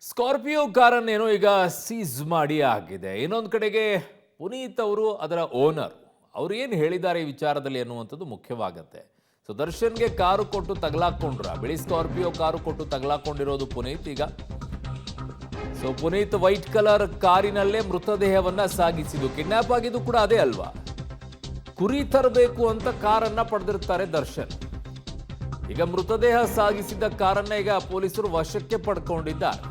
Scorpio ಕಾರನ್ನೇನೋ ಈಗ seize ಮಾಡಿ ಆಗಿದೆ. ಇನ್ನೊಂದು ಕಡೆಗೆ ಪುನೀತ್ ಅವರು ಅದರ ಓನರ್ ಅವ್ರು ಏನು ಹೇಳಿದ್ದಾರೆ ಈ ವಿಚಾರದಲ್ಲಿ ಅನ್ನುವಂಥದ್ದು ಮುಖ್ಯವಾಗತ್ತೆ. ಸೊ ದರ್ಶನ್ಗೆ ಕಾರು ಕೊಟ್ಟು ತಗಲಾಕೊಂಡ್ರ, ಬಿಳಿ ಸ್ಕಾರ್ಪಿಯೋ ಕಾರು ಕೊಟ್ಟು ತಗಲಾಕೊಂಡಿರೋದು ಪುನೀತ್. ಈಗ ಸೊ ಪುನೀತ್ ವೈಟ್ ಕಲರ್ ಕಾರಿನಲ್ಲೇ ಮೃತದೇಹವನ್ನ ಸಾಗಿಸಿದ್ದು, ಕಿಡ್ನಾಪ್ ಆಗಿದ್ದು ಕೂಡ ಅದೇ ಅಲ್ವಾ. ಕುರಿ ತರಬೇಕು ಅಂತ ಕಾರನ್ನ ಪಡೆದಿರ್ತಾರೆ ದರ್ಶನ್. ಈಗ ಮೃತದೇಹ ಸಾಗಿಸಿದ್ದ ಕಾರನ್ನ ಈಗ ಪೊಲೀಸರು ವಶಕ್ಕೆ ಪಡ್ಕೊಂಡಿದ್ದಾರೆ.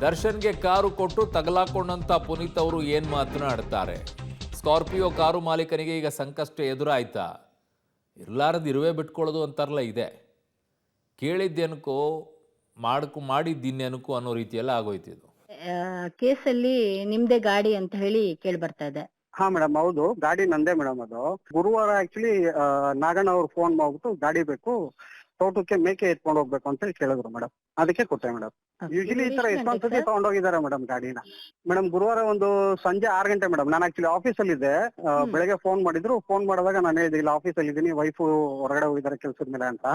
ದರ್ಶನ್ಗೆ ಕಾರು ಕೊಟ್ಟು ತಗಲಾಕೊಂಡಂತ ಪುನೀತ್ ಅವರು ಏನ್ ಮಾತನಾಡ್ತಾರೆ? ಸ್ಕಾರ್ಪಿಯೋ ಕಾರು ಮಾಲೀಕನಿಗೆ ಈಗ ಸಂಕಷ್ಟ ಎದುರಾಯ್ತಾ? ಇರ್ಲಾರದು ಇರುವೆ ಬಿಟ್ಕೊಳ್ಳೋದು ಅಂತಾರಲ್ಲ, ಇದೆ. ಕೇಳಿದ್ದೇನಕ್ಕೋ ಮಾಡಿದ್ದಿನ್ನೇನಕ್ಕೋ ಅನ್ನೋ ರೀತಿಯೆಲ್ಲ ಆಗೋಯ್ತು ಇದು. ಕೇಸಲ್ಲಿ ನಿಮ್ದೇ ಗಾಡಿ ಅಂತ ಹೇಳಿ ಕೇಳಿ ಬರ್ತಾ ಇದೆ. ಹಾ ಮೇಡಮ್, ಹೌದು, ಗಾಡಿ ನಂದೇ ಮೇಡಮ್. ಅದು ಗುರುವಾರ ಆಕ್ಚುಲಿ ನಾಗಣ್ಣ ಅವ್ರು ಫೋನ್ ಮಾಡ್ಬಿಟ್ಟು ಗಾಡಿ ಬೇಕು, ತೋಟಕ್ಕೆ ಮೇಕೆ ಎತ್ಕೊಂಡು ಹೋಗ್ಬೇಕು ಅಂತ ಹೇಳಿ ಕೇಳಿದ್ರು ಮೇಡಮ್. ಅದಕ್ಕೆ ಕೊಟ್ಟೆ ಮೇಡಮ್. ಯೂಶಲಿ ಈ ತರ ಎಷ್ಟೊಂದ್ ಸತಿ ತಗೊಂಡೋಗಿದ್ದಾರೆ ಮೇಡಮ್ ಗಾಡಿನ. ಮೇಡಮ್ ಗುರುವಾರ ಒಂದು ಸಂಜೆ 6 ಗಂಟೆ ಮೇಡಮ್. ನಾನು ಆಕ್ಚುಲಿ ಆಫೀಸಲ್ಲಿ ಇದ್ದೆ. ಬೆಳಗ್ಗೆ ಫೋನ್ ಮಾಡಿದ್ರು. ಫೋನ್ ಮಾಡಿದಾಗ ನಾನು ಹೇಳಿದೆ ಇಲ್ಲ, ಆಫೀಸಲ್ಲಿ ಇದ್ದೀನಿ, ವೈಫು ಹೊರಗಡೆ ಹೋಗಿದ್ದಾರೆ ಕೆಲ್ಸದ ಮೇಲೆ ಅಂತ.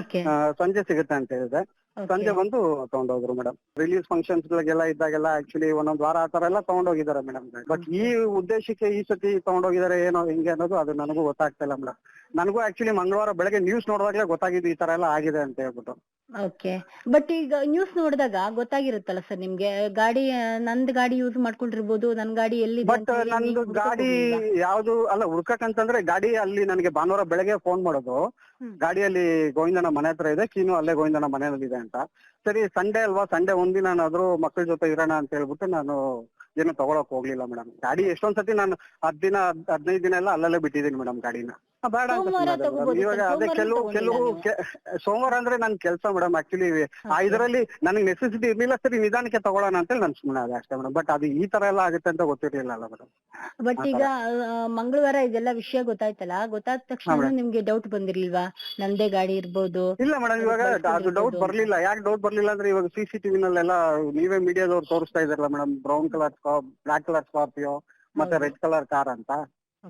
ಓಕೆ. ಸಂಜೆ ಸಿಗುತ್ತೆ ಅಂತ ಹೇಳಿದೆ. ಸಂಜೆ ಬಂದು ತಗೊಂಡೋದ್ರು ಮೇಡಮ್. ರಿಲೀಸ್ ಫಂಕ್ಷನ್ಸ್ ಗಳಿಗೆಲ್ಲ ಇದ್ದಾಗೆಲ್ಲ ಆಕ್ಚುಲಿ ಒಂದೊಂದ್ ವಾರ ಆ ತರ ಎಲ್ಲ ತಗೊಂಡೋಗಿದ್ದಾರೆ ಮೇಡಮ್. ಬಟ್ ಈ ಉದ್ದೇಶಕ್ಕೆ ಈ ಸತಿ ತಗೊಂಡೋಗಿದ್ದಾರೆ ಏನೋ ಹಿಂಗೆ ಅನ್ನೋದು ಅದು ನನಗೂ ಗೊತ್ತಾಗ್ತಾ ಇಲ್ಲ ಮೇಡಮ್. ನನಗೂ ಆಕ್ಚುಲಿ ಮಂಗಳವಾರ ಬೆಳಗ್ಗೆ ನ್ಯೂಸ್ ನೋಡಿದಾಗಲೇ ಗೊತ್ತಾಗಿದ್ದು ಈ ತರ ಎಲ್ಲ ಆಗಿದೆ ಅಂತ ಹೇಳ್ಬಿಟ್ಟು. ಓಕೆ. ಬಟ್ ಈಗ ನ್ಯೂಸ್ ನೋಡಿದಾಗ ಗೊತ್ತಾಗಿರುತ್ತಲ್ಲ ಸರ್ ನಿಮ್ಗೆ, ಗಾಡಿ ನಂದ್ ಗಾಡಿ ಯೂಸ್ ಮಾಡ್ಕೊಂಡಿರ್ಬೋದು, ನನ್ ಗಾಡಿ ಎಲ್ಲಿದೆ ಬಟ್ ಅಂತ ಹೇಳಿ ನಂದು ನೀವು ಹುಡ್ಕಕ್ ಗಾಡಿ ಹೋಗ್ಲಿಲ್ವಾ? ಯಾವ್ದು ಅಲ್ಲ ಹುಡ್ಕಕ್ಕಂತಂದ್ರೆ ಗಾಡಿ ಅಲ್ಲಿ ನನಗೆ ಭಾನುವಾರ ಬೆಳಗ್ಗೆ ಫೋನ್ ಮಾಡೋದು, ಗಾಡಿಯಲ್ಲಿ ಗೋವಿಂದನ ಮನೆ ಹತ್ರ ಇದೆ, ಕೀನು ಅಲ್ಲೇ ಗೋವಿಂದನ ಮನೆಯಲ್ಲಿ ಇದೆ ಅಂತ. ಸರಿ, ಸಂಡೇ ಅಲ್ವಾ, ಸಂಡೇ ಒಂದಿನಾದ್ರೂ ಮಕ್ಕಳ ಜೊತೆ ಇರೋಣ ಅಂತ ಹೇಳ್ಬಿಟ್ಟು ನಾನು ಏನು ತಗೊಳಕ್ ಹೋಗ್ಲಿಲ್ಲ ಮೇಡಮ್. ಗಾಡಿ ಎಷ್ಟೊಂದ್ ಸತಿ ನಾನು 10 ದಿನ 15 ದಿನ ಎಲ್ಲ ಅಲ್ಲಲ್ಲೇ ಬಿಟ್ಟಿದ್ದೀನಿ ಮೇಡಮ್ ಗಾಡಿನ. ಬೇಡ ಅಂತ ಸೋಮವಾರ ಸುಮ್ನಾದೆ madam. ತಗೋಬೋದು ಇವಾಗ ಸರ್, ಅದೇ ಸೋಮವಾರ ಕೆಲವು ತಗೊಂಡಿಲ್ಲ ಸೋಮವಾರ ಅಂದ್ರೆ ನನ್ ಕೆಲಸ ಮೇಡಮ್. ಆಕ್ಚುಲಿ ಆ ಇದರಲ್ಲಿ ನನಗೆ ನೆಸೆಸಿಟಿ ಇರ್ಲಿಲ್ಲ. ಸರಿ, ನಿಧಾನಕ್ಕೆ ತಗೊಳ್ಳೋಣ ಅಂತೇಳಿ ನಾನು ಸುಮ್ಮನೆ ಅದೇ ಅಷ್ಟೇ ಮೇಡಮ್. ಬಟ್ ಅದು ಈ ತರ ಎಲ್ಲ ಆಗುತ್ತೆ ಅಂತ ಗೊತ್ತಿರ್ಲಿಲ್ಲ ಅಲ್ಲ ಮೇಡಮ್. ಬಟ್ ಈಗ ಮಂಗಳವಾರ ಇದೆಲ್ಲ ವಿಷಯ ಗೊತ್ತಾಯ್ತಲ್ಲ, ಗೊತ್ತಾದ ತಕ್ಷಣ ನಿಮ್ಗೆ ಡೌಟ್ ಬಂದಿರ್ಲಿಲ್ವಾ ನಂದೇ ಗಾಡಿ ಇರ್ಬೋದು? ಇಲ್ಲ ಮೇಡಮ್, ಇವಾಗ ಅದು ಡೌಟ್ ಬರ್ಲಿಲ್ಲ. ಯಾಕೆ ಡೌಟ್ ಬರ್ಲಿಲ್ಲ ಅಂದ್ರೆ ಇವಾಗ CCTV ನಲ್ಲೆಲ್ಲ ನೀವೇ ಮೀಡಿಯಾದವ್ರು ತೋರಿಸ್ತಾ ಇದಾರಲ್ಲ madam, brown colour black colour Scorpio ಮತ್ತೆ ರೆಡ್ ಕಲರ್ ಕಾರ್ ಅಂತ.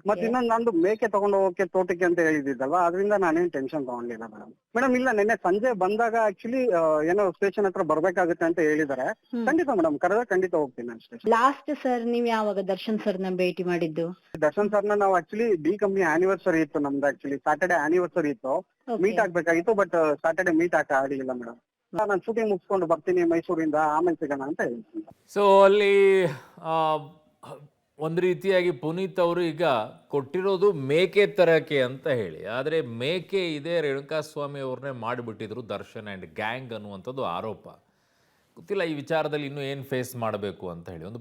ಮತ್ತೆ ಇನ್ನೊಂದು ನಂದು ಮೇಕೆ ತಗೊಂಡು ಹೋಗಕ್ಕೆ ತೋಟಕ್ಕೆ ಅಂತ ಹೇಳಿದ್ದಲ್ವಾ, ಅದರಿಂದ ನಾನೇನ್ ಟೆನ್ಷನ್ ತಗೊಂಡಿಲ್ಲ ಮೇಡಮ್. ಮೇಡಮ್ ಇಲ್ಲ, ನಿನ್ನೆ ಸಂಜೆ ಬಂದಾಗ ಆಕ್ಚುಲಿ ಏನೋ ಸ್ಟೇಷನ್ ಹತ್ರ ಬರ್ಬೇಕಾಗುತ್ತೆ ಅಂತ ಹೇಳಿದಾರೆ. ಖಂಡಿತ ಮೇಡಮ್, ಕರೆದ್ರೆ ಖಂಡಿತ ಹೋಗ್ತೀನಿ ನಾನು ಸ್ಟೇಷನ್. ಲಾಸ್ಟ್ ಸರ್ ನೀವ್ ಯಾವಾಗ ದರ್ಶನ್ ಸರ್ ನ ಭೇಟಿ ಮಾಡಿದ್ದು? ದರ್ಶನ್ ಸರ್ನ ನಾವು ಆಕ್ಚುಲಿ ಡಿ ಕಂಪ್ನಿ ಆನಿವರ್ಸರಿ ಇತ್ತು ನಮ್ದು. ಆಕ್ಚುಲಿ ಸಾಟರ್ಡೆ ಆನಿವರ್ಸರಿ ಇತ್ತು, ಮೀಟ್ ಆಗ್ಬೇಕಾಗಿತ್ತು. ಬಟ್ ಸಾಟರ್ಡೆ ಮೀಟ್ ಆಗಲಿಲ್ಲ ಮೇಡಮ್. ನಾನು ಶೂಟಿಂಗ್ ಮುಗಿಸ್ಕೊಂಡು ಬರ್ತೀನಿ ಮೈಸೂರಿಂದ, ಆಮೇಲೆ ಸಿಗೋಣ ಅಂತ ಹೇಳ್ತೀನಿ. ಸೊ ಅಲ್ಲಿ ಆ, ಒಂದು ರೀತಿಯಾಗಿ ಪುನೀತ್ ಅವರು ಈಗ ಕೊಟ್ಟಿರೋದು ಮೇಕೆ ತರಕ್ಕೆ ಅಂತ ಹೇಳಿ, ಆದರೆ ಮೇಕೆ ಇದೆ ರೇಣುಕಾಸ್ವಾಮಿ ಅವ್ರನ್ನೇ ಮಾಡಿಬಿಟ್ಟಿದ್ರು ದರ್ಶನ್ ಆ್ಯಂಡ್ ಗ್ಯಾಂಗ್ ಅನ್ನುವಂಥದ್ದು ಆರೋಪ. ಗೊತ್ತಿಲ್ಲ ಈ ವಿಚಾರದಲ್ಲಿ ಇನ್ನೂ ಏನು ಫೇಸ್ ಮಾಡಬೇಕು ಅಂತ ಹೇಳಿ. ಒಂದು